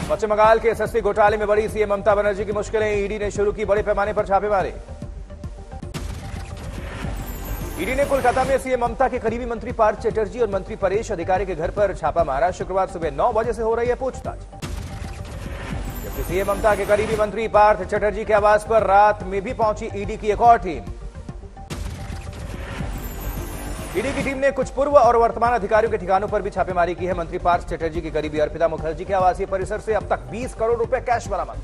पश्चिम बंगाल के एसएससी घोटाले में बड़ी सीएम ममता बनर्जी की मुश्किलें। ईडी ने शुरू की बड़े पैमाने पर छापेमारी। ईडी ने कोलकाता में सीएम ममता के करीबी मंत्री पार्थ चटर्जी और मंत्री परेश अधिकारी के घर पर छापा मारा। शुक्रवार सुबह 9 बजे से हो रही है पूछताछ। जबकि सीएम ममता के करीबी मंत्री पार्थ चटर्जी के आवास पर रात में भी पहुंची ईडी की एक और टीम। ईडी की टीम ने कुछ पूर्व और वर्तमान अधिकारियों के ठिकानों पर भी छापेमारी की है। मंत्री पार्थ चटर्जी की करीबी अर्पिता मुखर्जी के आवासीय परिसर से अब तक 20 करोड़ रुपए कैश बरामद।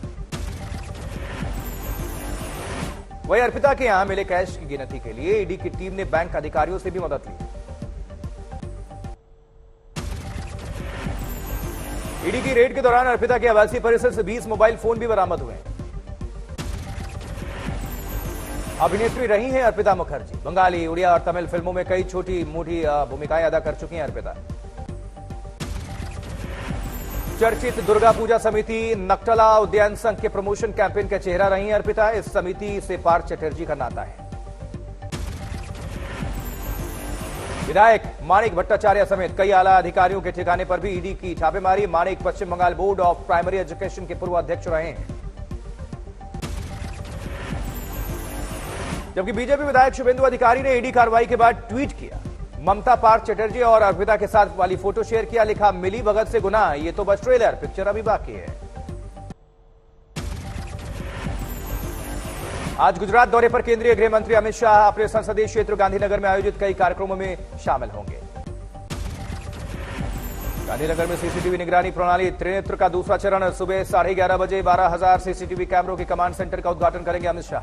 वहीं अर्पिता के यहां मिले कैश की गिनती के लिए ईडी की टीम ने बैंक अधिकारियों से भी मदद ली। ईडी की रेड के दौरान अर्पिता के आवासीय परिसर से 20 मोबाइल फोन भी बरामद हुए। अभिनेत्री रही हैं अर्पिता मुखर्जी। बंगाली, उड़िया और तमिल फिल्मों में कई छोटी मोटी भूमिकाएं अदा कर चुकी हैं अर्पिता। चर्चित दुर्गा पूजा समिति नकटला उद्यान संघ के प्रमोशन कैंपेन का चेहरा रही हैं अर्पिता। इस समिति से पार्थ चटर्जी का नाता है। विधायक माणिक भट्टाचार्य समेत कई आला अधिकारियों के ठिकाने पर भी ईडी की छापेमारी। Manik Paschim Bengal board of primary education के पूर्व अध्यक्ष रहे हैं। जबकि बीजेपी विधायक शुभेंदु अधिकारी ने ईडी कार्रवाई के बाद ट्वीट किया। ममता पार्थ चटर्जी और अर्पिता के साथ वाली फोटो शेयर किया। लिखा, मिली भगत से गुनाह, ये तो बस ट्रेलर, पिक्चर अभी बाकी है। आज गुजरात दौरे पर केंद्रीय गृह मंत्री अमित शाह अपने संसदीय क्षेत्र गांधीनगर में आयोजित कई कार्यक्रमों में शामिल होंगे। गांधीनगर में सीसीटीवी निगरानी प्रणाली त्रिनेत्र का दूसरा चरण सुबह 11:30 बजे 12,000 सीसीटीवी कैमरों के कमांड सेंटर का उद्घाटन करेंगे अमित शाह।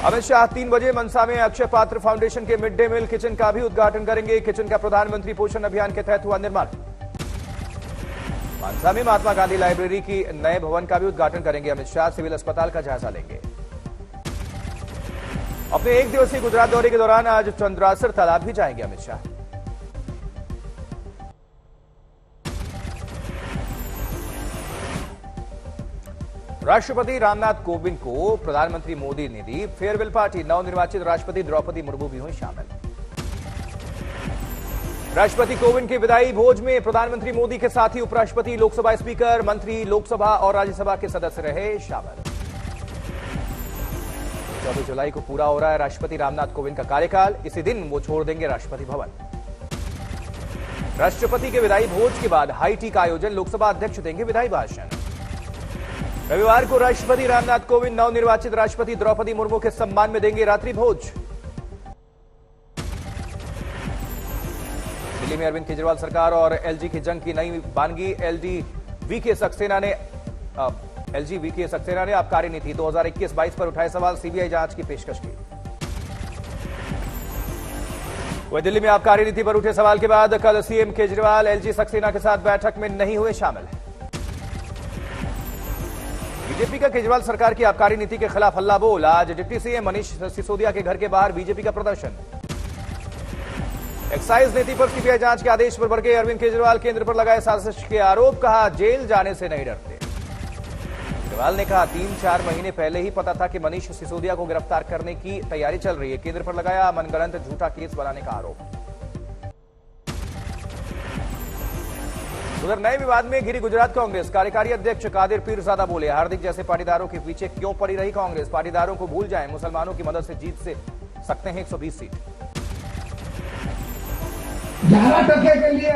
अमित शाह 3 बजे मनसा में अक्षय पात्र फाउंडेशन के मिड डे मील किचन का भी उद्घाटन करेंगे। किचन का प्रधानमंत्री पोषण अभियान के तहत हुआ निर्माण। मनसा में महात्मा गांधी लाइब्रेरी की नए भवन का भी उद्घाटन करेंगे अमित शाह। सिविल अस्पताल का जायजा लेंगे। अपने 1 दिवसीय गुजरात दौरे के दौरान आज चंद्रासर तालाब भी जाएंगे अमित शाह। राष्ट्रपति रामनाथ कोविंद को प्रधानमंत्री मोदी ने दी फेयरवेल पार्टी। नवनिर्वाचित राष्ट्रपति द्रौपदी मुर्मू भी हुई शामिल। राष्ट्रपति कोविंद के विदाई भोज में प्रधानमंत्री मोदी के साथ ही उपराष्ट्रपति, लोकसभा स्पीकर, मंत्री, लोकसभा और राज्यसभा के सदस्य रहे शामिल। 24 जुलाई को पूरा हो रहा है राष्ट्रपति रामनाथ कोविंद का कार्यकाल। इसी दिन वो छोड़ देंगे राष्ट्रपति भवन। राष्ट्रपति के विदाई भोज के बाद हाई टी का आयोजन। लोकसभा अध्यक्ष देंगे विदाई भाषण। रविवार को राष्ट्रपति रामनाथ कोविंद नवनिर्वाचित राष्ट्रपति द्रौपदी मुर्मू के सम्मान में देंगे रात्रि भोज। दिल्ली में अरविंद केजरीवाल सरकार और एलजी की जंग की नई बानगी। एलजी वी के सक्सेना ने आबकारी नीति 2021-22 पर उठाए सवाल। सीबीआई जांच की पेशकश की। वह दिल्ली में आबकारी नीति पर उठे सवाल के बाद कल सीएम केजरीवाल एलजी सक्सेना के साथ बैठक में नहीं हुए शामिल। बीजेपी का केजरीवाल सरकार की आबकारी नीति के खिलाफ हल्ला बोल। आज डिप्टी सीएम मनीष सिसोदिया के घर के बाहर बीजेपी का प्रदर्शन। एक्साइज नीति पर सीबीआई जांच के आदेश पर भड़के अरविंद केजरीवाल। केंद्र पर लगाए साजिश के आरोप। कहा, जेल जाने से नहीं डरते। केजरीवाल ने कहा, 3-4 महीने पहले ही पता था कि मनीष सिसोदिया को गिरफ्तार करने की तैयारी चल रही है। केंद्र पर लगाया मनगढ़ंत झूठा केस बनाने का आरोप। उधर नए विवाद में घिरी गुजरात कांग्रेस। कार्यकारी अध्यक्ष कादिर पीरजादा बोले, हार्दिक जैसे पाटीदारों के पीछे क्यों पड़ी रही कांग्रेस। पाटीदारों को भूल जाएं, मुसलमानों की मदद से जीत से सकते हैं 120 सीट। 11% के लिए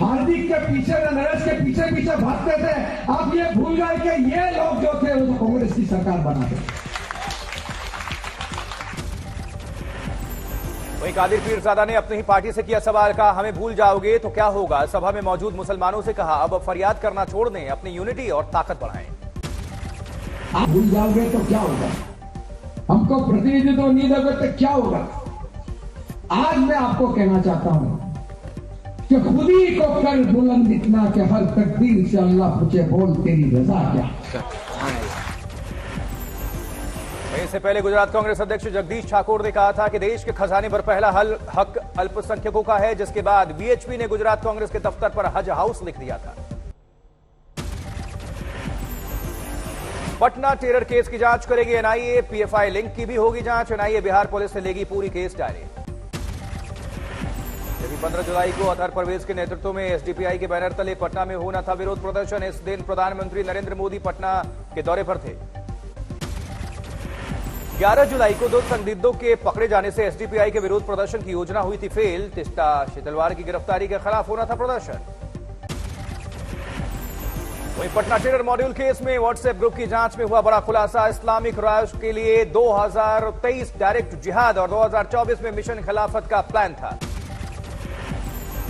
हार्दिक के पीछे, नरेश के पीछे भागते थे। आप ये भूल गए कि ये लोग जो थे वो कांग्रेस की सरकार बनाते। वहीं कादिर पीरजादा ने अपनी ही पार्टी से किया सवाल। कहा, हमें भूल जाओगे तो क्या होगा। सभा में मौजूद मुसलमानों से कहा, अब फरियाद करना छोड़ दें, अपनी यूनिटी और ताकत बढ़ाएं। आप भूल जाओगे तो क्या होगा, हमको प्रतिनिधित्व नहीं दोगे तो क्या होगा। आज मैं आपको कहना चाहता हूं कि खुद ही को कर बुलंद इतना कि हर तकदीर से अल्लाह पूछे, बोल तेरी रजा क्या। इससे पहले गुजरात कांग्रेस अध्यक्ष जगदीश ठाकुर ने कहा था कि देश के खजाने पर पहला हक अल्पसंख्यकों का है, जिसके बाद बीएचपी ने गुजरात कांग्रेस के दफ्तर पर हज हाउस लिख दिया था। पटना टेरर केस की जांच करेगी एनआईए। पीएफआई लिंक की भी होगी जांच। एनआईए बिहार पुलिस से लेगी पूरी केस डायरी। 15 जुलाई को अतहर परवेज के नेतृत्व में एसडीपीआई के बैनर तले पटना में होना था विरोध प्रदर्शन। इस दिन प्रधानमंत्री नरेंद्र मोदी पटना के दौरे पर थे। 11 जुलाई को 2 संदिग्धों के पकड़े जाने से एसडीपीआई के विरोध प्रदर्शन की योजना हुई थी फेल। तिस्ता शीतलवार की गिरफ्तारी के खिलाफ होना था प्रदर्शन। वहीं पटना टेरर मॉड्यूल केस में व्हाट्सएप ग्रुप की जांच में हुआ बड़ा खुलासा। इस्लामिक राष्ट्र के लिए 2023 डायरेक्ट जिहाद और 2024 में मिशन खिलाफत का प्लान था।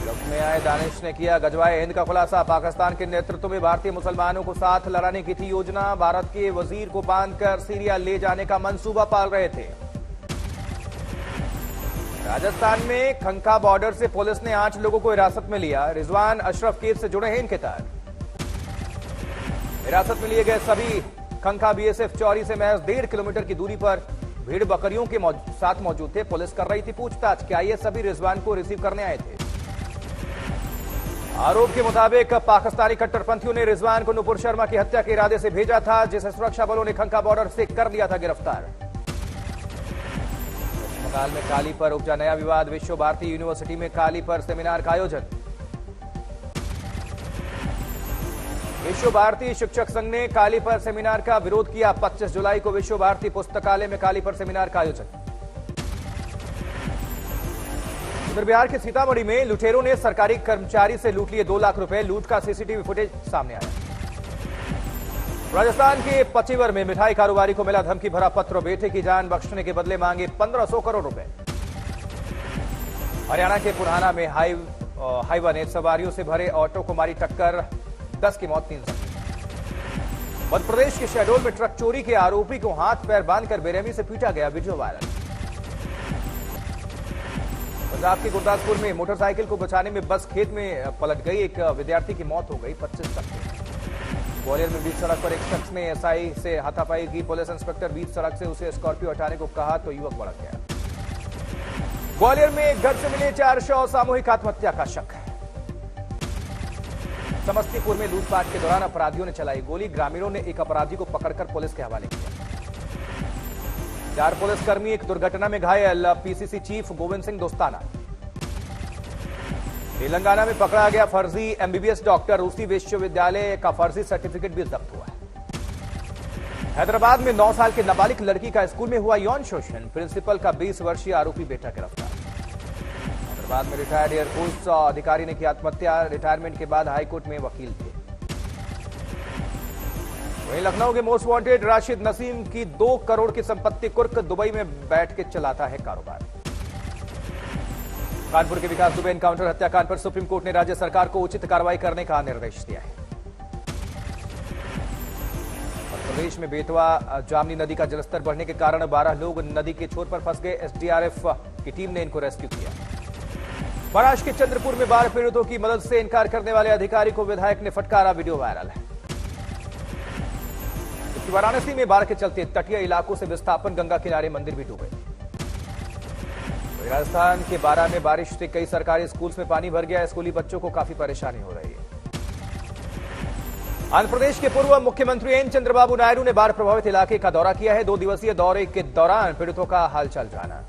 गिरफ्त में आए दानिश ने किया गजवाए हिंद का खुलासा। पाकिस्तान के नेतृत्व में भारतीय मुसलमानों को साथ लड़ाने की थी योजना। भारत के वजीर को बांधकर सीरिया ले जाने का मंसूबा पाल रहे थे। राजस्थान में खंका बॉर्डर से पुलिस ने 8 लोगों को हिरासत में लिया। रिजवान अशरफ केस से जुड़े हैं इनके तार। हिरासत में लिए गए सभी खंका बीएसएफ चौरी से महज 1.5 किलोमीटर की दूरी पर भीड़ बकरियों के साथ मौजूद थे। पुलिस कर रही थी पूछताछ क्या ये सभी रिजवान को रिसीव करने आए थे। आरोप के मुताबिक पाकिस्तानी कट्टरपंथियों ने रिजवान को नुपुर शर्मा की हत्या के इरादे से भेजा था, जिसे सुरक्षा बलों ने खंका बॉर्डर से कर लिया था गिरफ्तार। बंगाल में काली पर उपजा नया विवाद। विश्व भारती यूनिवर्सिटी में काली पर सेमिनार का आयोजन। विश्व भारती शिक्षक संघ ने काली पर सेमिनार का विरोध किया। 25 जुलाई को विश्व भारती पुस्तकालय में काली पर सेमिनार का आयोजन। उधर बिहार के सीतामढ़ी में लुटेरों ने सरकारी कर्मचारी से लूट लिए 2 लाख रुपए। लूट का सीसीटीवी फुटेज सामने आया। राजस्थान के पचीवर में मिठाई कारोबारी को मिला धमकी भरा पत्र। बेटे की जान बख्शने के बदले मांगे 1500 करोड़ रुपए। हरियाणा के पुराना में हाईवा ने सवारियों से भरे ऑटो को मारी टक्कर। 10 की मौत, 3 जख्मी। मध्य प्रदेश के शहडोल में ट्रक चोरी के आरोपी को हाथ पैर बांधकर बेरहमी से पीटा गया। Video viral. पंजाब के गुरदासपुर में मोटरसाइकिल को बचाने में बस खेत में पलट गई। एक विद्यार्थी की मौत हो गई, 25 जख्मी। ग्वालियर में बीच सड़क पर एक शख्स ने एसआई से हाथापाई की। पुलिस इंस्पेक्टर बीच सड़क से उसे स्कॉर्पियो हटाने को कहा तो युवक भड़क गया। ग्वालियर में घर से मिले 4 शव, सामूहिक आत्महत्या का शक। समस्तीपुर में लूटपाट के दौरान अपराधियों ने चलाई गोली। ग्रामीणों ने एक अपराधी को पकड़कर पुलिस के हवाले किया। 4 पुलिसकर्मी एक दुर्घटना में घायल। पीसीसी चीफ गोविंद सिंह दोस्ताना। तेलंगाना में पकड़ा गया फर्जी एमबीबीएस डॉक्टर। रूसी विश्वविद्यालय का फर्जी सर्टिफिकेट भी जब्त हुआ। हैदराबाद में 9 साल के नाबालिग लड़की का स्कूल में हुआ यौन शोषण। प्रिंसिपल का 20 वर्षीय आरोपी बेटा गिरफ्तार। हैदराबाद में रिटायर्ड एयरफोर्स अधिकारी ने की आत्महत्या। रिटायरमेंट के बाद हाईकोर्ट में वकील थे। वहीं लखनऊ के मोस्ट वांटेड राशिद नसीम की 2 करोड़ की संपत्ति कुर्क। दुबई में बैठ के चलाता है कारोबार। कानपुर के विकास दुबे एनकाउंटर हत्याकांड पर सुप्रीम कोर्ट ने राज्य सरकार को उचित कार्रवाई करने का निर्देश दिया है। प्रदेश में बेतवा जामनी नदी का जलस्तर बढ़ने के कारण 12 लोग नदी के छोर पर फंस गए। एसडीआरएफ की टीम ने इनको रेस्क्यू किया। महाराष्ट्र के चंद्रपुर में बाढ़ पीड़ितों की मदद से इनकार करने वाले अधिकारी को विधायक ने फटकारा। वीडियो वायरल है। वाराणसी में बाढ़ के चलते तटीय इलाकों से विस्थापन गंगा किनारे मंदिर भी डूबे। राजस्थान के बारा में बारिश से कई सरकारी स्कूल्स में पानी भर गया। स्कूली बच्चों को काफी परेशानी हो रही है। आंध्र प्रदेश के पूर्व मुख्यमंत्री एन चंद्रबाबू नायडू ने बाढ़ प्रभावित इलाके का दौरा किया है। 2 दिवसीय दौरे के दौरान पीड़ितों का हालचाल जाना।